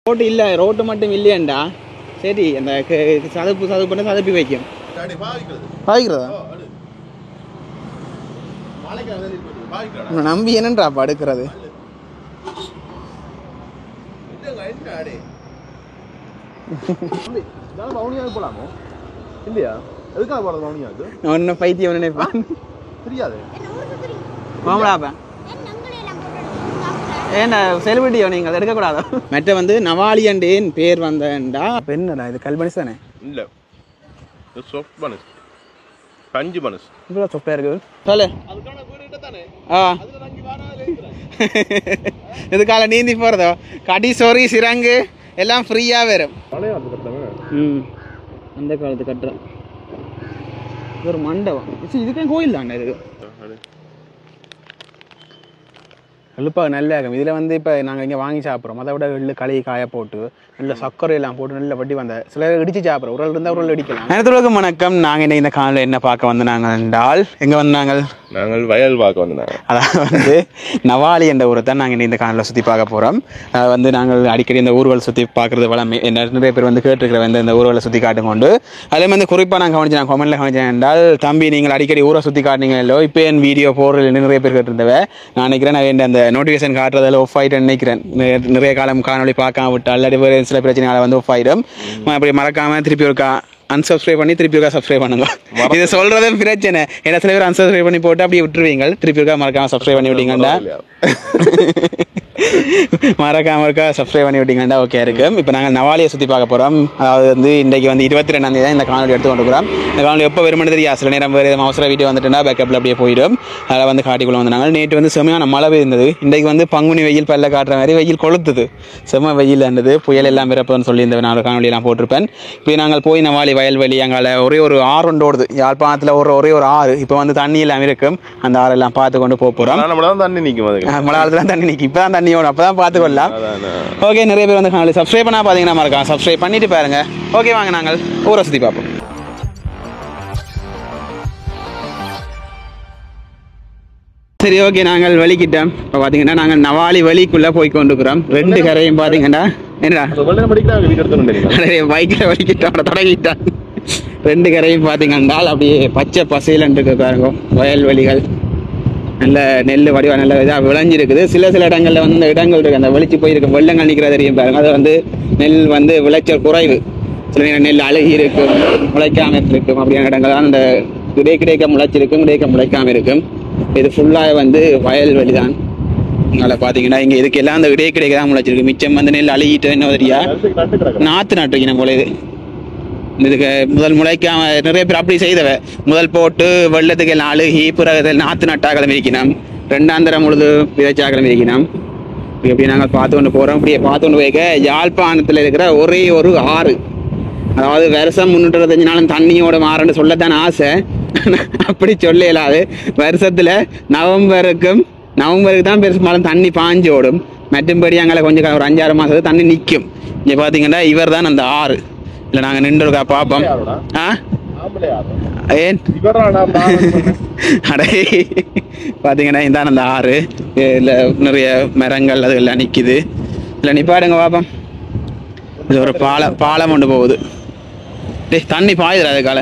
Road இல்லை, road மட்டும் இல்லையாண்டா. சரி, அந்த சதுப்பு சதுப்பி வைக்கும். பாய்க்கிறதா நம்பி என்னன்றாப்பா அடுக்கிறது. ஒன்னும் பைத்தியம் நினைப்பான் தெரியாது. ஏன்னா செலிபிரிட்டியோ நீங்கள் அதை எடுக்கக்கூடாதோ. மற்ற வந்து நவாலியண்டேன் பேர் வந்தேன்டா. பெண்ணடா இது கல்பனிஸ் தானே? இல்லை, சாஃப்ட் பனஸ், பஞ்சு பனஸ். இவ்வளோ சாஃப்டாக இருக்குது. சொல்லு. இதுக்கால நீந்தி போகிறதோ கடி சொறி சிறங்கு எல்லாம் ஃப்ரீயாக வரும். அந்த காலத்து கட்டுறோம். இது ஒரு மண்டபம். இதுக்கே கோயில் தானே இது. எழுப்பாக நல்ல ஆகும். இதில் வந்து இப்போ நாங்கள் இங்கே வாங்கி சாப்பிட்றோம். அதை விட எள்ளு களி காய போட்டு நல்ல சர்க்கரை எல்லாம் போட்டு நல்ல வட்டி வந்த சில இடிச்சு சாப்பிட்றோம். உரல் இருந்தால் உரல் இடிக்கலாம். அனைத்துலகம் வணக்கம். நாங்கள் இந்த காலையில் என்ன பார்க்க வந்து நாங்கள் என்றால் எங்கே வந்து நாங்கள் வயல் பார்க்க வந்தாங்க. அதாவது வந்து நவாலி என்ற ஊரை தான் நாங்கள் இந்த காலையில் சுற்றி பார்க்க போகிறோம். வந்து நாங்கள் அடிக்கடி இந்த ஊர்வலை சுற்றி பார்க்குறது வளமே. நிறைய பேர் வந்து கேட்டுருக்கிற இந்த ஊர்வலை சுற்றி காட்டும் கொண்டு அதே வந்து குறிப்பாக நான் கவனிச்சேன், கமெண்ட்டில் கவனிச்சேன் என்றால், தம்பி நீங்கள் அடிக்கடி ஊரை சுற்றி காட்டினீங்க இல்லோ, இப்போ என் வீடியோ போடுறது நிறைய பேர் கேட்டிருந்தவ. நான் நினைக்கிறேன் அந்த நோட்டிஃபிகேஷன் காட்டுறதில் ஆஃப் ஆகிட்டு நினைக்கிறேன். நிறைய காலம் காணொலி பார்க்காம விட்டு அல்லது சில பிரச்சனைகளை வந்து ஆஃப் ஆகிடும். அப்படி மறக்காமல் திருப்பி ஒருக்கா அன்சப்ஸ்கிரைப் பண்ணி திருப்பி ஒருக்கா சப்ஸ்கிரைப் பண்ணுங்க. இதை சொல்றதே பிரச்சனை. ஏன்னா சில பேர் அன்சப்ஸ்கிரைப் பண்ணி போட்டு அப்படியே விட்டுருவீங்க. திருப்பி ஒருக்கா மறக்காம சப்ஸ்கிரைப் பண்ணி விட்டீங்கண்டா சப்ஸ்கிரைப் பண்ணி விட்டீங்கன்னா ஓகே இருக்கும். இப்போ நாங்கள் நவாலியை சுற்றி பார்க்க போகிறோம். அதாவது வந்து இன்றைக்கு வந்து 22ஆம் தேதி இந்த காணொலி எடுத்து கொண்டு போகிறோம். இந்த காணொலி எப்போ வருமானு தெரியாது. சில நேரம் வேறு அவசர வீடியோ வந்துட்டுனா பேக்கப்பில் அப்படியே போயிடும். அதில் வந்து காட்டிக்குள்ளே வந்தாங்க. நேற்று வந்து செம்மையான மழை பெய்ந்தது. இன்றைக்கு வந்து பங்குனி வெயில் பல்ல காட்டுற மாதிரி வெயில் கொளுத்துது. செம்ம வெயில் இருந்தது. புயல் எல்லாம் பிறப்புன்னு சொல்லி இந்த நாலு காணொலியெல்லாம் போட்டிருப்பேன். இப்போ நாங்கள் போய் நவாலி வயல்வெளி அங்கால ஒரே ஒரு ஆறு ஒன்று ஓடுது. யாழ்ப்பாணத்தில் ஒரே ஒரு ஆறு. இப்போ வந்து தண்ணி எல்லாம் இருக்கும். அந்த ஆறெல்லாம் பார்த்து கொண்டு போக போகிறோம். தண்ணி நிற்கும், மழை காலத்தில் தண்ணி நிற்கும். இப்போ தான் தண்ணி ஓடும். அப்போ தான் பார்த்துக்கொள்ளலாம். ஓகே, நிறைய பேர் வந்து காணொலி சப்ஸ்கிரைப் பண்ணால் பார்த்தீங்கன்னா மறக்காம சப்ஸ்கிரைப் பண்ணிட்டு பாருங்க. ஓகே, வாங்க நாங்கள் ஊரை சுற்றி பார்ப்போம். சரி, ஓகே, நாங்கள் வலிக்கிட்டோம். இப்போ பார்த்தீங்கன்னா நாங்கள் நவாலி வலிக்குள்ளே போய் கொண்டுக்கிறோம். ரெண்டு கரையும் பார்த்தீங்கன்னா என்னடா பைக்கில் வலிக்கிட்டோம், தொடங்கிட்டான். ரெண்டு கரையும் பார்த்தீங்கன்னா அப்படியே பச்சை பசையிலன்னு இருக்கு பாருங்க. வயல்வெளிகள் நல்ல நெல் வடிவா நல்ல இதாக விளைஞ்சிருக்குது. சில இடங்களில் வந்து இந்த இடங்கள் இருக்குது, அந்த வெளிச்சு போயிருக்கு வெள்ளங்கள் நிற்கிற தெரியும் பாருங்க. அது வந்து நெல் வந்து விளைச்சல் குறைவு. சில நேரம் நெல் அழுகி இருக்கும், முளைக்காம இருக்கும். அப்படியான இடங்கள் தான் இந்த கிடைக்க முளைச்சிருக்கும், முளைக்காம இருக்கும். இது ஃபுல்லாக வந்து வயல்வெளி தான். அதனால் பார்த்தீங்கன்னா இங்கே இதுக்கெல்லாம் அந்த கிடைக்க தான் முளைச்சிருக்கு. மிச்சம் வந்து நெல் அழுகிட்டு என்ன தெரியா நாற்று நட்டுக்கணும் போல. இதுக்கு முதல் முளைக்காம நிறைய பேர் அப்படி செய்தவ. முதல் போட்டு வெள்ளத்துக்கு எல்லாம் அழுகி பிறகு நாற்று நட்டாக்களும் இருக்கணும், ரெண்டாந்தரம் முழுது விதைச்சாக்களும் இருக்கணும். இப்படி நாங்கள் பார்த்து கொண்டு போகிறோம். இப்படியே பார்த்து கொண்டு போய்க்க யாழ்ப்பாணத்தில் இருக்கிற ஒரே ஒரு ஆறு. அதாவது வருஷம் 365 நாளும் தண்ணியோட மாறன்னு சொல்லத்தான் ஆசை. அப்படி சொல்ல இயலாது. வருஷத்தில் நவம்பருக்கு தான் பெரும்பாலும் தண்ணி பாஞ்சு ஓடும். மற்றும்படி அங்கே கொஞ்சம் ஒரு 5-6 மாதத்துக்கு தண்ணி நிற்கும். இங்கே பார்த்தீங்கன்னா இவர் தான் அந்த ஆறு. இல்லை நாங்கள் நின்றுருக்கா பார்ப்போம். ஏன் அடே பார்த்தீங்கன்னா இதான் அந்த ஆறு. இல்லை நிறைய மரங்கள் அது எல்லாம் நிற்கிது. இல்லை நிப்பாடுங்க பார்ப்போம். இது ஒரு பாலம் கொண்டு போகுது. டே தண்ணி பாயுதுடா. அதுக்கால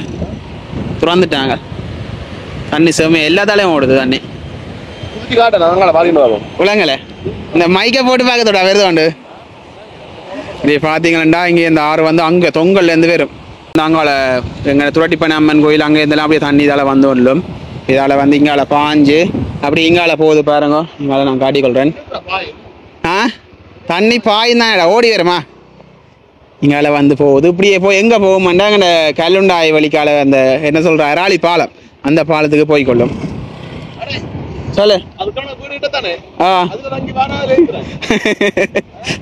துறந்துட்டாங்க. தண்ணி செம்ம எல்லாத்தாலையும் ஓடுது தண்ணி. உலங்கலை இந்த மைக்கை போட்டு பார்க்கத்தோட வருது உண்டு. இப்படி பார்த்தீங்கன்னா இங்கே இந்த ஆறு வந்து அங்கே தொங்கல்லேருந்து வரும். அங்கால எங்கள் துரட்டிப்பண்ண அம்மன் கோயில் அங்கே இருந்தெல்லாம் அப்படியே தண்ணி இதால் வந்து வரலும். இதால் வந்து இங்கால பாஞ்சு அப்படி இங்கால போகுது பாருங்க. இங்கால நான் காட்டிக்கொள்கிறேன். தண்ணி பாய்ந்தாடா ஓடி வருமா. இங்கால வந்து போகுது. இப்படியே போய் எங்கே போகுமாண்டா அங்கே கல்லுண்டாய் வழிக்கால அந்த என்ன சொல்கிற அராளி பாலம், அந்த பாலத்துக்கு போய்கொள்ளும். சொல்லு.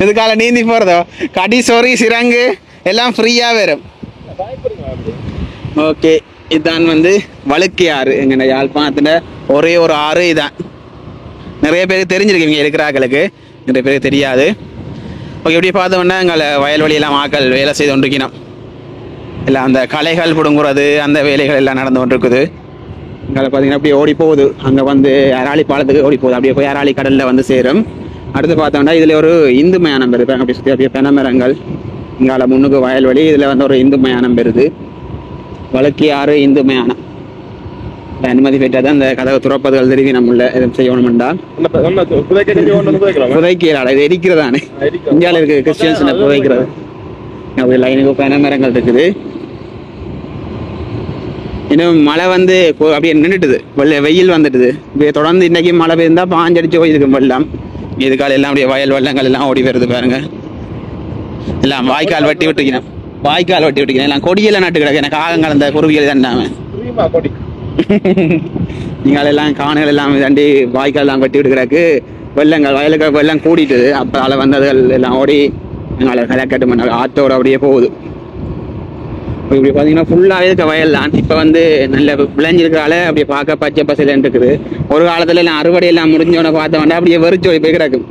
இதுக்கால நீந்தி போறதோ கடி சொறி சிறங்கு எல்லாம் ஃப்ரீயா வரும். ஓகே, இதான் வந்து வழுக்கை ஆறு. எங்க யாழ்ப்பாணத்துல ஒரே ஒரு ஆறு இதான். நிறைய பேருக்கு தெரிஞ்சிருக்கு, இங்க இருக்கிறார்களுக்கு நிறைய பேருக்கு தெரியாது. ஓகே, இப்படி பார்த்தோம்னா எங்களை வயல்வெளியெல்லாம் ஆக்கள் வேலை செய்து கொண்டிருக்கணும். இல்லை அந்த களைகள் பிடுங்குறது அந்த வேலைகள் எல்லாம் நடந்து கொண்டிருக்குது. இங்கே பார்த்தீங்கன்னா அப்படியே ஓடி போகுது. அங்கே வந்து அராளி பாலத்துக்கு ஓடி போகுது. அப்படியே போய் அராளி கடலில் வந்து சேரும். அடுத்து பார்த்தோம்னா இதில் ஒரு இந்து மயானம் பெறுது. அப்படி சுற்றி அப்படியே பெனமரங்கள், இங்கால முன்னுக்கு வயல்வெளி, இதில் வந்து ஒரு இந்து மயானம் பெறுது. வழக்கியாறு இந்து மயானம் அனுமதி பெற்றால் தான் அந்த கதவை துறப்பதுகள் தெரிவி நம்மள எதுவும் செய்யணும்டா. புதைக்கிறாள் இது எரிக்கிறதானே. இந்தியாவில் இருக்கு கிறிஸ்டியன்ஸ் புதைக்கிறது. அப்படி லைனுக்கு பெனமரங்கள் இருக்குது. இன்னும் மழை வந்து அப்படியே நின்றுட்டுது, வெயில் வந்துட்டுது. இப்போ தொடர்ந்து இன்னைக்கு மழை பெய்ந்தால் பாஞ்சடிச்சு போயிருக்கும் வெள்ளம். இதுக்கால எல்லாம் அப்படியே வயல் வெள்ளங்கள் எல்லாம் ஓடி வருது பாருங்க. எல்லாம் வாய்க்கால் வெட்டி விட்டுக்கணும், வாய்க்கால் வெட்டி விட்டுக்கணும். எல்லாம் கொடியெல்லாம் நட்டு கிடக்கு. எனக்கு ஆகங்கள் அந்த குருவிகள் தான் கொடி நீங்கள் எல்லாம் காணுகள் எல்லாம் தாண்டி வாய்க்கால் எல்லாம் வெட்டி விட்டு கிடக்கு. வெள்ளங்கள் வயலுக்கு வெள்ளம் கூடிட்டுது. அப்போ அதில் வந்ததுகள் எல்லாம் ஓடி எங்களை கலக்கட்டு பண்ண ஆற்றோட அப்படியே போகுது. இப்படி பார்த்தீங்கன்னா ஃபுல்லாகவே இருக்க வயல் தான். இப்போ வந்து நல்ல விளைஞ்சிருக்கிறால அப்படியே பார்க்க பச்சை பசையிலன்னு இருக்குது. ஒரு காலத்தில் எல்லாம் அறுவடையெல்லாம் முடிஞ்சோட பார்த்த வேண்டாம் அப்படியே வெறிச்சு போய் கிடக்கும்.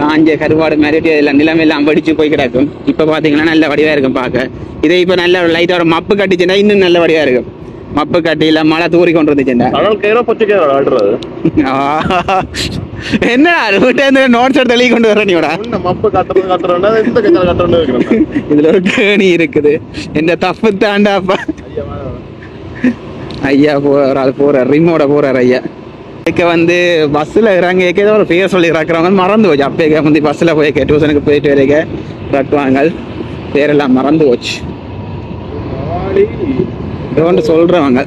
காஞ்ச கருவாடு மாதிரி எல்லாம் நிலமெல்லாம் வெடிச்சு போய் கிடக்கும். இப்போ பார்த்தீங்கன்னா நல்ல வடிவாக இருக்கும் பார்க்க. இதே இப்போ நல்ல லைட்டாக ஒரு மப்பு கட்டிச்சுன்னா இன்னும் நல்ல வடிவாக இருக்கும். மப்பு கட்டி இல்லை மழை தூரி கொண்டு இருந்துச்சுன்னா என்ன நோட்ஸ் எடுத்து எழுதி கொண்டு வர நீடா. இதுல ஒரு கேணி இருக்குது. இந்த தப்பு தாண்டாப்பா. ஐயா ஒரு ஆள் போறார், ரிமோட போறார் ஐயா. இதுக்கு வந்து பஸ்ஸில் இறங்க ஏதோ ஒரு பேர் சொல்லி இறக்குறவங்க மறந்து போச்சு. அப்பே வந்து பஸ்ஸில் போய் டியூஷனுக்கு போயிட்டு வரைக்க இறக்குவாங்க, பேரெல்லாம் மறந்து போச்சு. ஒன்று சொல்றவங்க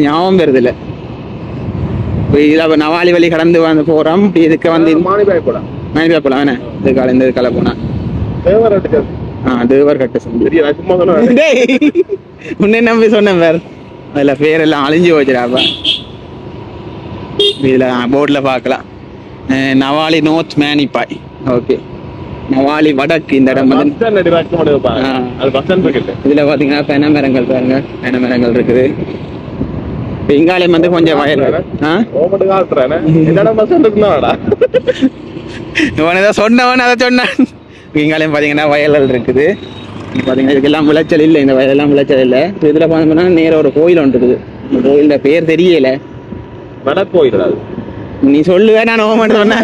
ஞாபகம் வருது இல்லை. இதில் நவாலி வழி கடந்து வந்து போகிறோம். இதுக்கு வந்து மாணிப்பாய் போகலாம் வேணே. இது காலை இந்த காலை போனால் தேவர் கட்ட உன்னை நம்பி சொன்னேன் வேறு. அதில் பேரெல்லாம் அழிஞ்சு போச்சுடாப்பா. இதில் போர்டில் பார்க்கலாம் நவாலி நோர்த் மேனிப்பாய். ஓகே, நவாலி வடக்கு. இந்த இடம் வந்து இதில் பார்த்தீங்கன்னா பெனமரங்கள் பாருங்க, பெனமரங்கள் இருக்குது. இங்காலயம் வந்து கொஞ்சம் வயல் சொன்னவன் அதை சொன்னான். இங்காலயம் பார்த்தீங்கன்னா வயல்கள் இருக்குது. பார்த்தீங்கன்னா இதுக்கெல்லாம் விளைச்சல் இல்லை, இந்த வயலெல்லாம் விளைச்சல் இல்லை. இதில் பார்த்தோம்னா நேரம் ஒரு கோயில் ஒன்று இருக்குது. இந்த கோயிலோட பேர் தெரியல. வடக்கோயில் நீ சொல்லுவே, நான் ஓமன் சொன்னேன்.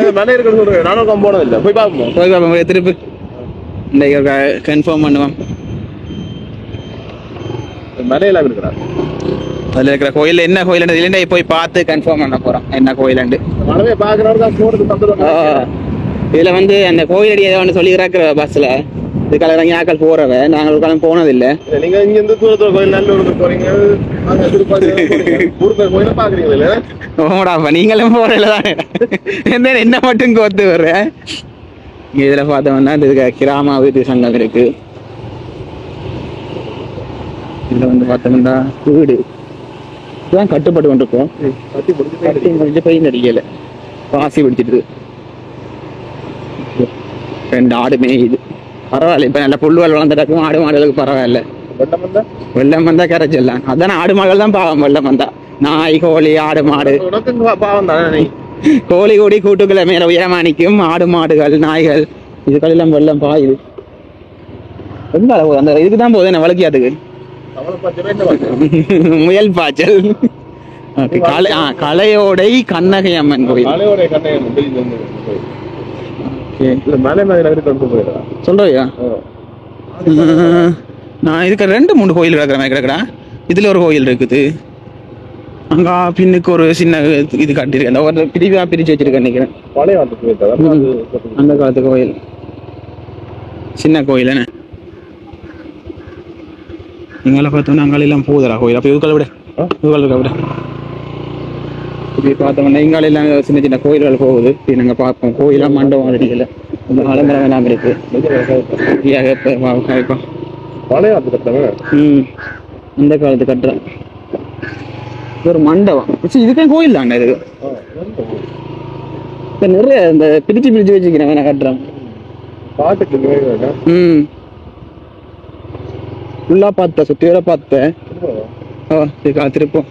நானும் போனதில்லை, போய் பார்ப்போம். போய் பார்ப்போம் திருப்பி இந்த கன்ஃபார்ம் பண்ணுவோம். மலையெல்லாம் இருக்கிறார். அதில் இருக்கிற கோயில் என்ன கோயில் இல்லைன்னா போய் பார்த்து கன்ஃபார்ம் பண்ண போகிறோம் என்ன கோயிலுண்டு. இதில் வந்து அந்த கோயிலடி ஏதோ ஒன்று சொல்லி இருக்கிற பஸ்ஸில் இதுக்காக இறங்கி ஆக்கள் போகிறவ. நாங்கள் ஒரு காலம் போனதில்லை. நீங்கள் இங்கே இருந்து தூரத்தில் கோயில் நல்லூருக்கு போகிறீங்க, ஓடாப்பா நீங்களும் போகிறதில்ல தானே. என்ன மட்டும் கோத்து வர்றேன். இதில் பார்த்தோம்னா இதுக்கு கிராம அபிவிருத்தி சங்கம் இருக்கு. இதில் வந்து பார்த்தோம்னா வீடு இதுதான் கட்டுப்பட்டு கொண்டிருக்கோம். முடிஞ்ச பெயின் அடிக்கல, பாசி பிடிச்சிட்டு. 2 ஆடு மேயுது. பரவாயில்ல, இப்போ நல்ல புல்லுவால் வளர்ந்துட்டாக்கும். ஆடு மாடுகளுக்கு பரவாயில்ல. வெள்ளம் வந்தா கரைச்சிடலாம். அதான் ஆடு மாடுகள் தான் பாவம். வெள்ளம் வந்தா நாய் கோழி ஆடு மாடு பாவம் தானே. கோழி கூடி கூட்டுக்களை மேல உயரமா நிற்கும். ஆடு மாடுகள் நாய்கள் இதுக்கெல்லாம் வெள்ளம் பாயுது. எங்க போகுது அந்த இதுக்குதான் போகுது என்ன வளர்க்கியாதுக்கு முயல் பாய்ச்சல். கலையோடை கண்ணகை அம்மன் கோயில். சொல்றியா? நான் இதுக்கு 2-3 கோயில் கிடக்குற மாதிரி கிடக்குறா. இதுல ஒரு கோயில் இருக்குது. அங்க பின்னுக்கு ஒரு சின்ன இது கட்டிருக்கேன். ஒரு பிரிவா பிரிச்சு வச்சிருக்கேன் நினைக்கிறேன். அந்த காலத்து கோயில், சின்ன கோயில். என்ன இங்கால பார்த்தோம்னா அங்காலெல்லாம் போகுதுடா கோயில். அப்போ இதுக்களை விட விட இப்படி பார்த்தோம்னா இங்கால எல்லாம் சின்ன சின்ன கோயில்கள் போகுது. நாங்கள் பார்ப்போம். கோயிலாம் மண்டபம் அடிக்கல, இந்த ஆலமரம் எல்லாம் இருக்கு. இந்த காலத்து கட்டுறேன். ஒரு மண்டபம் இதுக்கே கோயில் தாங்க. இதுக்கு நிறைய இந்த பிரிச்சு வச்சுக்கிறேன் நான் கட்டுறேன். ஃபுல்லா பார்த்தேன், சுற்றியோட பார்த்தேன். திருப்போம்.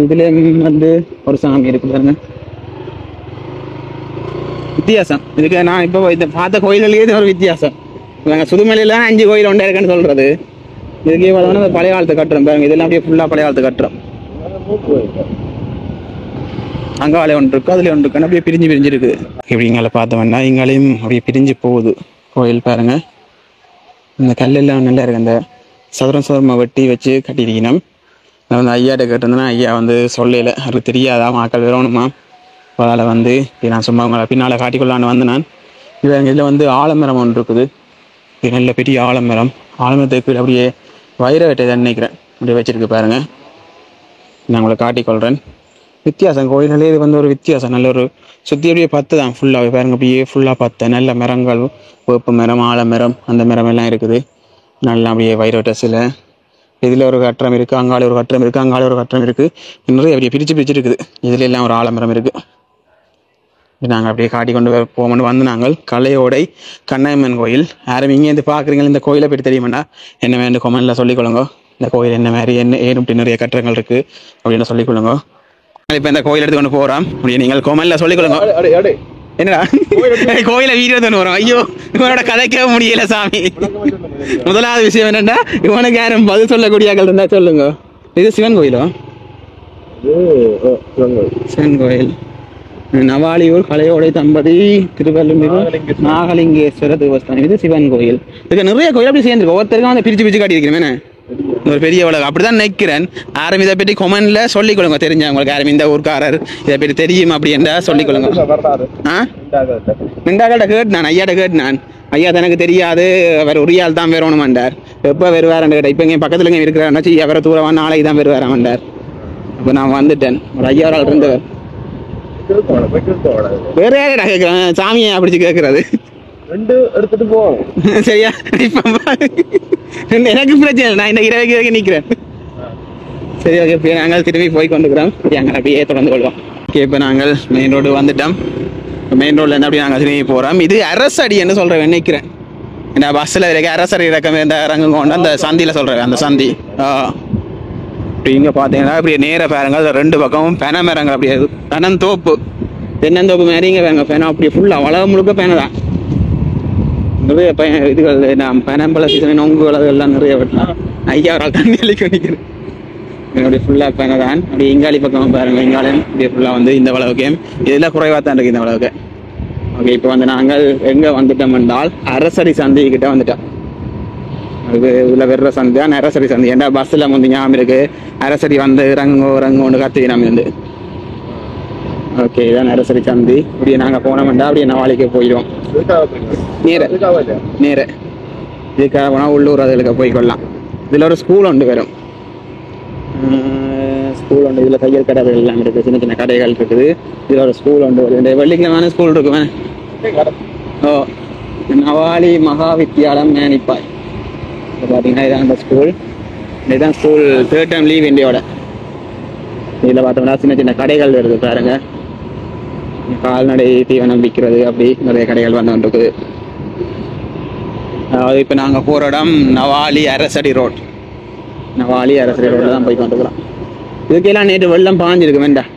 இதுல வந்து ஒரு சாமி இருக்கு பாருங்க. வித்தியாசம் இதுக்கு. நான் இப்போ பார்த்த கோயிலே ஒரு வித்தியாசம். நாங்கள் சுதுமலையில 5 கோயில் ஒன்றா இருக்குன்னு சொல்றது. இதுக்கே பார்த்தோம்னா பழைய காலத்து கட்டுறோம் பாருங்க. இதெல்லாம் அப்படியே ஃபுல்லா பழைய காலத்து கட்டுறோம். அங்காலே ஒன்று இருக்குது, அதில் ஒன்று இருக்குன்னு அப்படியே பிரிஞ்சு பிரிஞ்சு இருக்குது. இப்படி இங்கால பார்த்தோம்னா இங்காலையும் அப்படியே பிரிஞ்சு போகுது கோயில் பாருங்கள். இந்த கல்லெல்லாம் நல்லா இருக்குது. அந்த சதுரம் சதுரமாக வெட்டி வச்சு கட்டியிருக்கணும். நான் வந்து ஐயாட்ட கேட்டிருந்தேன்னா ஐயா வந்து சொல்லலை, அவருக்கு தெரியாதா மக்கள் வரணுமா. அதில் வந்து நான் சும்மா உங்களை பின்னால் காட்டிக்கொள்ளான்னு வந்து நான் இதில் வந்து ஆலமரம் ஒன்று இருக்குது. இது நல்ல பெரிய ஆலமரம். ஆலமரத்துக்கு அப்படியே வைர வெட்டை தான் நினைக்கிறேன் அப்படியே வச்சுருக்கு பாருங்கள். நான் உங்களை காட்டிக்கொள்கிறேன். வித்தியாசம் கோயில்களே இது வந்து ஒரு வித்தியாசம். நல்ல ஒரு சுற்றி அப்படியே பத்து தான் ஃபுல்லாகவே பாருங்கள். அப்படியே ஃபுல்லாக பத்து நல்ல மரங்கள், வேப்ப மரம், ஆலமரம், அந்த மரம் எல்லாம் இருக்குது. நல்லா அப்படியே வைர வெட்ட சிலை. இதில் ஒரு கட்டடம் இருக்குது, அங்காலே ஒரு கட்டடம் இருக்குது, அங்காலே ஒரு கட்டடம் இருக்குது. நிறைய அப்படியே பிரித்து பிரிச்சு இருக்குது. இதில் எல்லாம் ஒரு ஆலமரம் இருக்குது. நாங்கள் அப்படியே காட்டி கொண்டு போகணும்னு வந்து நாங்கள் கலையோடை கண்ணாயம்மன் கோயில். யாரும் இங்கேருந்து பார்க்குறீங்க இந்த கோயிலை பற்றி தெரியுமாண்டா என்ன வேண்டு கொமெண்டில் சொல்லிக்கொள்ளுங்க. இந்த கோயில் என்ன மாதிரி என்ன ஏன் இப்படி நிறைய கட்டடங்கள் இருக்குது அப்படின்னு சொல்லிக்கொள்ளுங்க. இப்போ இந்த கோயில் எடுத்து கொண்டு போகிறோம் அப்படி நீங்கள் கொமெண்டில் சொல்லிக்கொள்ளுங்க. என்னடா கோயிலை வீடியோ தானே வரும். ஐயோ இவனோட கதைக்க முடியல சாமி. முதலாவது விஷயம் என்னென்னா இவனுக்கு யாரும் பதில் சொல்லக்கூடியாக்கள் இருந்தால் சொல்லுங்க. இது சிவன் கோயிலோ? சிவன் கோயில். நவாலியூர் கலையோடை தம்பதி திருவள்ளுவர் நாகலிங்கேஸ்வர தேவஸ்தானம். இது சிவன் கோயில். இதுக்கு நிறைய கோயில் அப்படி சேர்ந்துருக்கு. ஒவ்வொருத்தருக்கும் வந்து பிரிச்சு பிரிச்சு காட்டியிருக்கிறேன். ஒரு பெரிய உலகம் அப்படிதான் நினைக்கிறேன். யாரும் இதை பற்றி கொமெண்ட்ல சொல்லிக் கொடுங்க. தெரிஞ்சவங்களுக்கு யாரும் இந்த ஊர்க்காரர் இதை பற்றி தெரியும் அப்படி என்றா சொல்லிக் கொடுங்க. நின்றாக்கிட்ட கேட்டு ஐயாட்ட கேட்டு ஐயா தனக்கு தெரியாது, அவர் உரியால் தான் வேறணுமாண்டார். எப்போ வருவாரன் கேட்ட. இப்போ இங்கே பக்கத்தில் இங்கே இருக்கிறாருன்னா அவரை தூரவான் நாளைக்கு தான் வருவாராமண்டார். அப்போ நான் வந்துட்டேன். ஒரு ஐயாவால் இருந்தவர் வேற யாரா கேட்குறேன் சாமியை அப்படிச்சு கேட்கறது. எடுத்துட்டு போவோம் சரியா? எனக்கு பிரச்சனை இல்லை, நான் இந்த இரவு நிற்கிறேன். சரி ஓகே. இப்போ நாங்கள் திரும்பி போய் கொண்டுக்கிறோம். நாங்கள் அப்படியே தொடர்ந்து கொள்வோம். ஓகே இப்போ நாங்கள் மெயின் ரோடு வந்துட்டோம். மெயின் ரோட்லேருந்து அப்படியே நாங்கள் திரும்பி போகிறோம். இது அரசடி என்று சொல்கிறேன் நினைக்கிறேன். ஏன்னா பஸ்ஸில் இருக்க அரசடி இறக்கம் இந்த இறங்கும் கொண்டு அந்த சந்தியில் சொல்கிறேன். அந்த சந்தி இப்படி இங்கே பார்த்தீங்கன்னா இப்படி நேர பாருங்க. அது ரெண்டு பக்கமும் பென மரங்கள் அப்படியே தென்னந்தோப்பு. தென்னந்தோப்பு மாதிரிங்க பாருங்க. பெனம் அப்படி ஃபுல்லாக வளவு முழுக்க பெனை தான். நிறைய இதுகள் நான் பெனம்பழ சீசன் நொங்கு வளவு எல்லாம் நிறைய வெட்டலாம். ஐயா ஒரு ஆள் தண்ணி அள்ளிக்க நிற்கிறேன். அப்படி ஃபுல்லாக பெனை தான். அப்படி இங்காளி பக்கம் பாருங்க. இங்காலையும் இப்படி ஃபுல்லாக வந்து இந்த வளவுக்கு இதெல்லாம் குறைவாக தான் இருக்குது இந்த வளவுக்கு. ஓகே இப்போ வந்து நாங்கள் எங்கே வந்துட்டோம் என்றால் அரசடி சந்தைக்கிட்ட வந்துட்டோம். அது இதில் வெறுற சந்தை தான் அரசடி சந்தை. ஏன்னா பஸ்ஸில் வந்து ஞாபகம் இருக்குது அரசடி வந்து இறங்கு கற்றுக்கு நம்ம இருந்து. ஓகே இதான் அரசடி சந்தி. இப்படியே நாங்கள் போனோம்டா அப்படியே நவாலிக்கு போயிடுவோம். நேர இதுக்காக போனால் உள்ளூர் அதுகளுக்கு போய்க்கொள்ளலாம். இதில் ஒரு ஸ்கூல் ஒன்று வரும். ஸ்கூல் ஒன்று இதில் தையல் கடைகள் எல்லாம் இருக்குது. சின்ன சின்ன கடைகள் இருக்குது. இதில் ஒரு ஸ்கூல் ஒன்று வருது. வெள்ளிக்கிழமான ஸ்கூல் இருக்குமே. ஓ நவாலி மகா வித்யாலயம் மேனிப்பாய். இப்போ பார்த்தீங்கன்னா இதான் அந்த ஸ்கூல். இதுதான் ஸ்கூல் தேர்ட் டைம் லீவ் இந்தியாவோட. இதில் பார்த்தோம்னா சின்ன சின்ன கடைகள் வருது பாருங்க. கால்நடை தீவனம் விற்கிறது அப்படி நிறைய கடைகள் வந்து இருக்குது. அதாவது இப்போ நாங்கள் போகிற இடம் நவாலி அரசடி ரோட். நவாலி அரசடி ரோட்டில் தான் போய் கொண்டுக்கிறோம். இதுக்கெல்லாம் நேற்று வெள்ளம் பாஞ்சிருக்கு வேண்டாம்.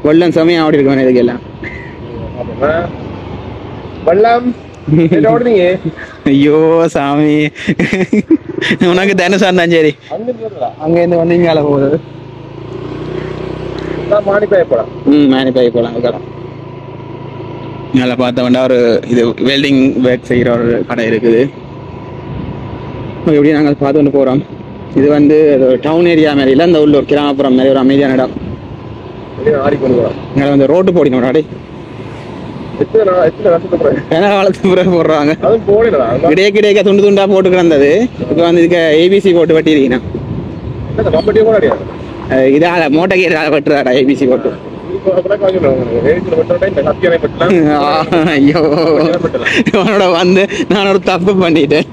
வெள்ளம் சமயம் ஆடி இருக்கு வேணும். இதுக்கெல்லாம் வெள்ளம் ஐயோ சாமி உனக்கு தனுஷா இருந்தான். சரி அங்கேருந்து வந்து இங்கால போகுது. மானிப்பாய் போகலாம். அதுக்கப்புறம் இங்கே பார்த்தோம்னா ஒரு இது வெல்டிங் ஒர்க் செய்கிற ஒரு கடை இருக்குது. எப்படி நாங்கள் பார்த்து கொண்டு போகிறோம். இது வந்து டவுன் ஏரியா மாதிரி இல்லை, இந்த உள்ளூர் கிராமப்புறம் மாதிரி ஒரு அமைதியான இடம். இங்கே வந்து ரோட்டு போடினோம் அடை போடுறாங்க. கிடைக்க துண்டு துண்டா போட்டு கிடந்தது. இப்போ வந்து இதுக்கு ஏபிசி போட்டு வெட்டிருக்கீங்க. இதால மோட்டை கீரை வெட்டுறாடா ஏபிசி போட்டு. ஐயோ இவனோட வந்து நான் ஒரு தப்பு பண்ணிட்டேன்,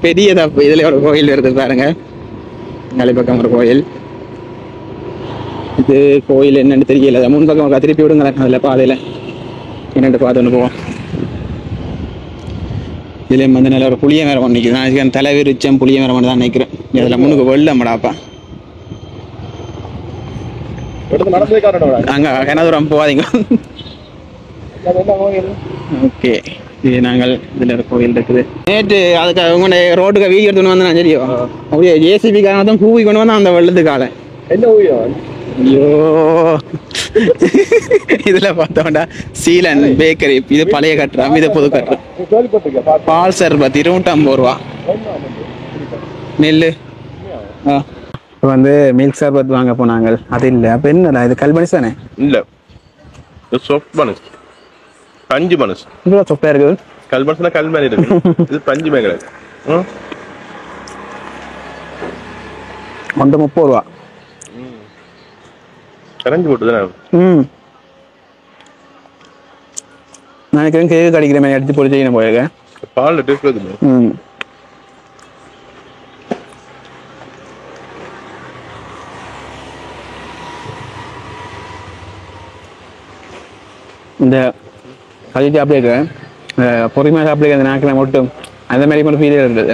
பெரிய தப்பு. இதுல ஒரு கோயில் வருது பாருங்க. பக்கம் ஒரு கோயில். இது கோயில் என்னன்னு தெரியல. முன்பக்கம் திருப்பி விடுங்க. அதுல பாதையில என்னென்று பார்த்துன்னு போவோம். இதுலேயும் வந்து நல்ல ஒரு புளிய மரம் ஒன்று நிற்கிது. நான் தலைவிரிச்சம் புளிய மரம் தான் நினைக்கிறேன். இதில் முன்னுக்கு வெள்ளம்டாப்பா. அங்கே கனதூரம் போகாதீங்க. ஓகே இது நாங்கள் இதில் ஒரு கோயில் இருக்குது. நேற்று அதுக்கு அவங்க ரோட்டுக்கு வீடியோ எடுத்துன்னு வந்தேன். சரியா அப்படியே ஜேசிபி காரணம் கூவி கொண்டு வந்தான் அந்த வெள்ளத்துக்கால. என்ன ஐயோ இதுல பார்த்தோம்டா சீலன் பேக்கரி, இது பழைய கட்டுறான், இது புது கட்டுறான். பால் சர்பத் 250 ரூபா. நெல்லு இப்போ வந்து மில்க் சர்பத் வாங்க போனாங்க, அது இல்லை. அப்போ என்னடா இது கல்பனிஸ் தானே? இல்லை, சாஃப்ட் பனஸ், பஞ்சு பனஸ். இவ்வளோ சாஃப்டாக இருக்குது. கல்பனஸ்னா கல் மாதிரி இருக்கு, இது பஞ்சு மாதிரி கிடையாது. 30 ரூபா. கரைஞ்சி போட்டுதானே. நினைக்கிறேன் கேக்கு கடிக்கிற மாதிரி எடுத்து பொறிச்சு போயிருக்கேன். பாலில் டேஸ்ட் வருது. இந்த கழிச்சு அப்படியே பொறுமையாக சாப்பிடுங்க, அந்த நாக்கில் மட்டும் அந்த மாதிரி மட்டும் ஃபீலே இருந்தது.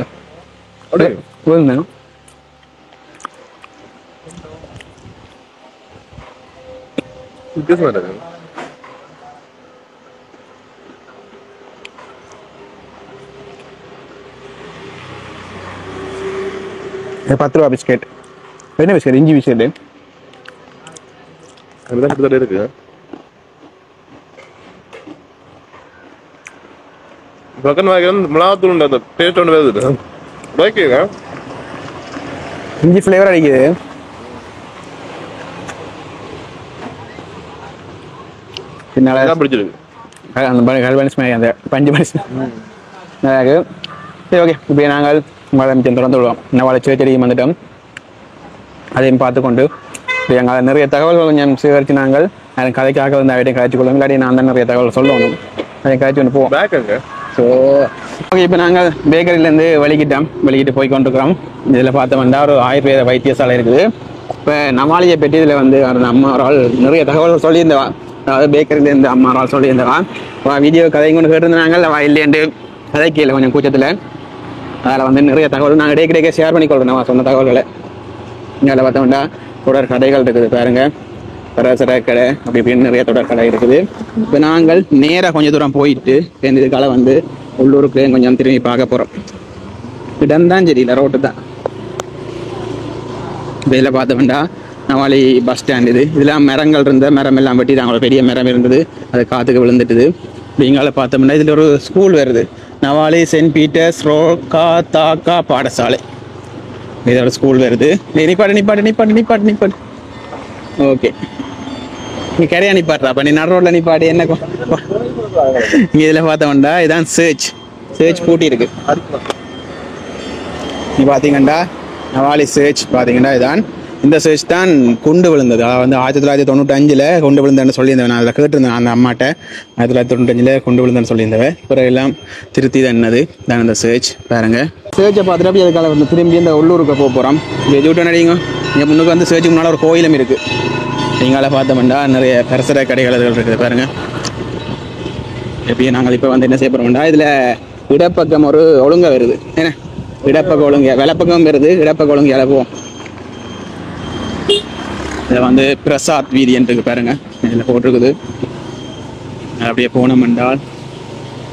போயிருந்தேன் வித்தியாசமா இருக்கு. இது 10 ரூபா பிஸ்கெட். என்ன பிஸ்கெட்? இஞ்சி பிஸ்கெட்டு. அதுதான் கிட்டத்தட்ட இருக்கு. பக்கம் மிளகாத்தூள் அந்த டேஸ்ட் ஒன்று வருது. ஓகேங்க, இஞ்சி ஃப்ளேவர் அடிக்குது. பின்னால பிடிச்சிருக்கு அந்த கல்பனிஸ் மாதிரி, அந்த பஞ்சு பனிஸ் நல்லா இருக்கு. சரி, ஓகே. இப்போ நாங்கள் மழை தொடர்ந்து விடுவோம். நவாலை சிவச்செடியும் வந்துட்டோம், அதையும் பார்த்துக்கொண்டு எங்கள் நிறைய தகவல்கள் கொஞ்சம் சேகரித்து நாங்கள் அதை கதைக்காக வந்து அவரையும் கதைச்சு கொள்ளும். இல்லாட்டி நான் தான் நிறைய தகவல் சொல்லணும், அதை கதைச்சு கொண்டு போவோம். ஸோ ஓகே, இப்போ நாங்கள் பேக்கரியிலேருந்து வெளிக்கிட்டு போய் கொண்டிருக்கிறோம். இதில் பார்த்தோம்னா ஒரு ஆயுர்வேத வைத்தியசாலை இருக்குது. இப்போ நவாலியை பற்றி இதில் வந்து அம்மா ஒரு ஆள் நிறைய தகவல்கள் சொல்லியிருந்தவா, அதாவது பேக்கரியிலேருந்து அம்மா ஒரு ஆள் சொல்லியிருந்தவா. வீடியோ கதையும் கொண்டு கேட்டிருந்தாங்க, இல்லையண்டு கதை கீழே கொஞ்சம் கூச்சத்தில். அதில் வந்து நிறைய தகவல் நாங்கள் இடையே ஷேர் பண்ணிக்கொள்கிறோம், சொன்ன தகவல்களை. இங்கே பார்த்தோம்னா தொடர் கடைகள் இருக்குது பாருங்க, பரசர கடை அப்படி இப்படின்னு நிறைய தொடர் கடை இருக்குது. இப்போ நாங்கள் நேராக கொஞ்சம் தூரம் போயிட்டு இதுக்கால வந்து உள்ளூருக்கு கொஞ்சம் திரும்பி பார்க்க போகிறோம். இடம்தான் தெரியல, ரோட்டு தான். இதில் பார்த்தோம்னா நவாலி பஸ் ஸ்டாண்ட். இதெல்லாம் மரங்கள் இருந்த மரம் எல்லாம் வெட்டி தாங்க, பெரிய மரம் இருந்தது, அது காற்றுக்கு விழுந்துட்டுது. இப்படிங்கால பார்த்தோம்னா இதில் ஒரு ஸ்கூல் வருது, நவாலி சென்ட் பீட்டர்ஸ் ரோகா தாக்கா பாடசாலை. இதோட ஸ்கூல் வருது. நிப்பாட்டு. ஓகே, நீ கரையா நிப்பாடுறா, அப்போ நீ நடு ரோட்டில் நிப்பாடு. என்ன இங்கே இதில் பார்த்தோம்டா இதுதான் சர்ச் பூட்டி இருக்கு. நீ பார்த்தீங்கண்டா நவாலி சர்ச் பார்த்தீங்கன்னா இதுதான். இந்த சர்ச் தான் குண்டு விழுந்தது, அதாவது வந்து 1995 குண்டு விழுந்தேன்னு சொல்லியிருந்தேன். நான் அதில் கேட்டிருந்தேன் அந்த அம்மாட்ட, 1995 குண்டு விழுந்தேன்னு சொல்லியிருந்தவன். பிறகு எல்லாம் திருத்தி தன்னது தான் இந்த சர்ச். பாருங்க, சர்ச்சை பார்த்துட்டு அப்படி அதுக்காக வந்து திரும்பி இந்த உள்ளூருக்கு போக போகிறோம். இங்கே ஜூட்டு நடிங்க, இங்கே முன்னுக்கு வந்து சர்ச்சுக்கு முன்னால் ஒரு கோயிலும் இருக்குது. நீங்கள பார்த்தோம்னா நிறைய பரசர கடைகள் இருக்குது பாருங்க. எப்படியும் நாங்கள் இப்போ வந்து என்ன செய்ய போகிறோம்டா, இதில் இடப்பக்கம் ஒரு ஒழுங்கை வருது. ஏன்னா இடப்பக்கம் ஒழுங்கு வெள்ளப்பக்கம் வருது, இடப்பக்கம் ஒழுங்கு இழப்போம். இதில் வந்து பிரசாத் வீதின்னு இருக்கு பாருங்க, இதில் போட்டிருக்குது. அப்படியே போனோம் என்றால்